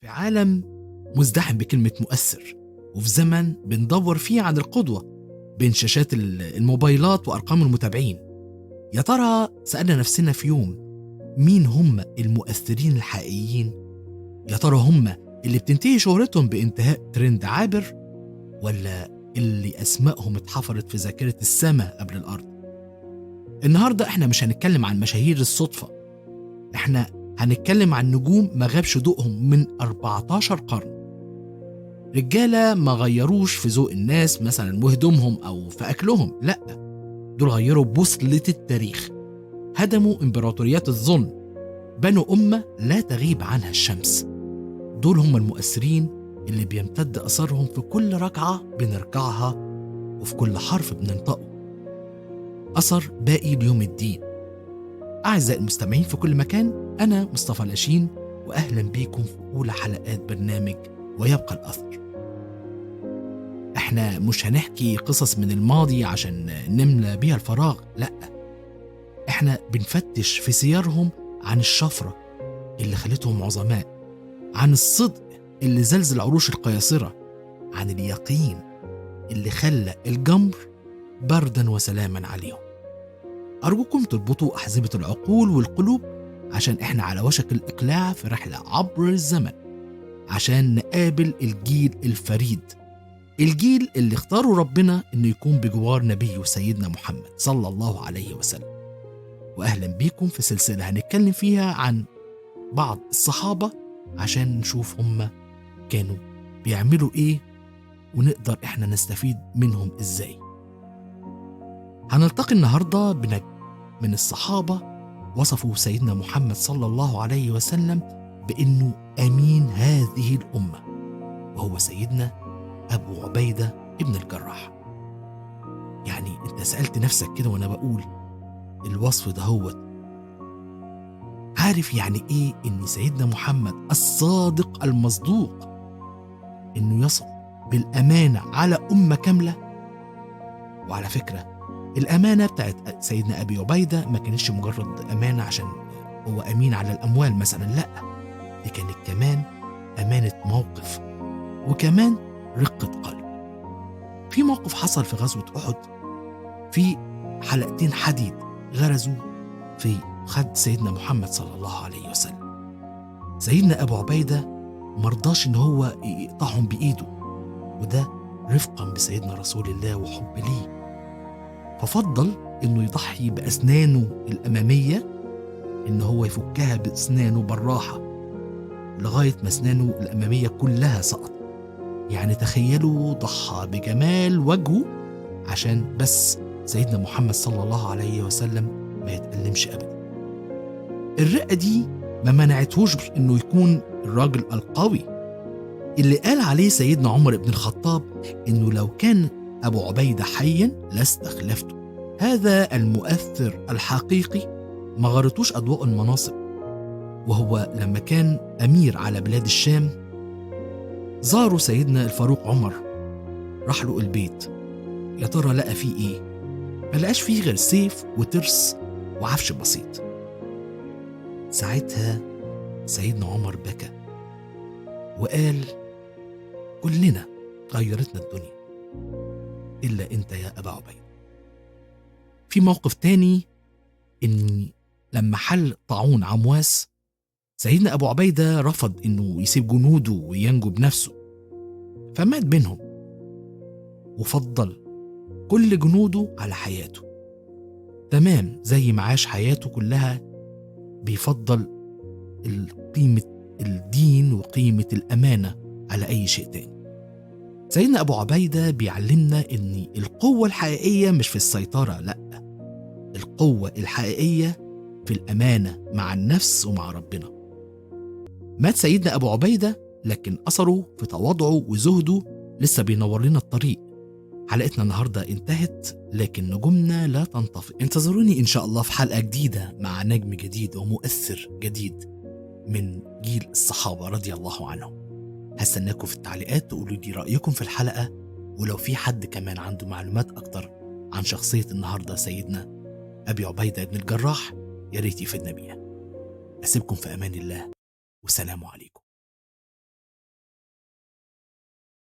في عالم مزدحم بكلمة مؤثر، وفي زمن بندور فيه عن القدوة بين شاشات الموبايلات وأرقام المتابعين، يا ترى سألنا نفسنا في يوم مين هم المؤثرين الحقيقيين؟ يا ترى هم اللي بتنتهي شهرتهم بانتهاء ترند عابر، ولا اللي أسمائهم اتحفرت في ذاكرة السماء قبل الأرض؟ النهاردة احنا مش هنتكلم عن مشاهير الصدفة، احنا هنتكلم عن نجوم ما غابش ضوءهم من 14 قرن، رجالة ما غيروش في ذوق الناس مثلا وهدومهم أو في أكلهم، لأ، دول غيروا بوصلة التاريخ، هدموا إمبراطوريات الظلم، بنوا أمة لا تغيب عنها الشمس. دول هم المؤثرين اللي بيمتد أثرهم في كل ركعة بنركعها وفي كل حرف بننطقه، أثر باقي ليوم الدين. أعزائي المستمعين في كل مكان، أنا مصطفى لاشين، وأهلا بيكم في أولى حلقات برنامج ويبقى الأثر. احنا مش هنحكي قصص من الماضي عشان نملى بيها الفراغ، لأ، احنا بنفتش في سيرهم عن الشفرة اللي خلتهم عظماء، عن الصدق اللي زلزل عروش القياصرة، عن اليقين اللي خلى الجمر بردا وسلاما عليهم. أرجوكم تربطوا أحزمة العقول والقلوب عشان احنا على وشك الإقلاع في رحلة عبر الزمن، عشان نقابل الجيل الفريد، الجيل اللي اختاروا ربنا انه يكون بجوار نبيه سيدنا محمد صلى الله عليه وسلم. واهلا بيكم في سلسلة هنتكلم فيها عن بعض الصحابة عشان نشوف هم كانوا بيعملوا ايه ونقدر احنا نستفيد منهم ازاي. هنلتقي النهاردة بنجم من الصحابة وصفوا سيدنا محمد صلى الله عليه وسلم بانه امين هذه الامة، وهو سيدنا أبو عبيدة ابن الجراح. يعني أنت سألت نفسك كده وأنا بقول الوصف ده، هو عارف يعني إيه إن سيدنا محمد الصادق المصدوق إنه يصل بالأمانة على أمة كاملة؟ وعلى فكرة الأمانة بتاعت سيدنا أبي عبيدة ما كانتش مجرد أمانة عشان هو أمين على الأموال مثلا، لأ، دي كانت كمان أمانة موقف، وكمان رقة قلب. في موقف حصل في غزوة أحد، في حلقتين حديد غرزوا في خد سيدنا محمد صلى الله عليه وسلم. سيدنا أبو عبيدة مرضاش إن هو يقطعهم بإيده، وده رفقا بسيدنا رسول الله وحب ليه، ففضل إنه يضحي بأسنانه الأمامية، إن هو يفكها بأسنانه بالراحة لغاية ما أسنانه الأمامية كلها سقط. يعني تخيلوا ضحى بجمال وجهه عشان بس سيدنا محمد صلى الله عليه وسلم ما يتألمش أبدا. الرقة دي ما منعتهوش انه يكون الراجل القوي اللي قال عليه سيدنا عمر بن الخطاب انه لو كان ابو عبيدة حيا لاستخلفته. هذا المؤثر الحقيقي ما غرتوش اضواء المناصب، وهو لما كان امير على بلاد الشام زاروا سيدنا الفاروق عمر، راح له البيت، يا ترى لقى فيه ايه؟ ما لقاش فيه غير سيف وترس وعفش بسيط. ساعتها سيدنا عمر بكى وقال كلنا غيرتنا الدنيا إلا أنت يا أبا عبيدة. في موقف تاني، إن لما حل طاعون عمواس سيدنا أبو عبيدة رفض إنه يسيب جنوده وينجو بنفسه، فمات بينهم وفضل كل جنوده على حياته، تمام زي ما عاش حياته كلها بيفضل قيمة الدين وقيمة الأمانة على أي شيء تاني. سيدنا أبو عبيدة بيعلمنا إن القوة الحقيقية مش في السيطرة، لأ، القوة الحقيقية في الأمانة مع النفس ومع ربنا. مات سيدنا أبو عبيدة لكن أثره في تواضعه وزهده لسه بينور لنا الطريق. حلقتنا النهاردة انتهت، لكن نجومنا لا تنطفئ. انتظروني إن شاء الله في حلقة جديدة مع نجم جديد ومؤثر جديد من جيل الصحابة رضي الله عنهم. هستناكم في التعليقات تقولوا لي رأيكم في الحلقة، ولو في حد كمان عنده معلومات أكتر عن شخصية النهاردة سيدنا أبي عبيدة بن الجراح يا ريت يفيدنا بيها. أسيبكم في أمان الله، والسلام عليكم.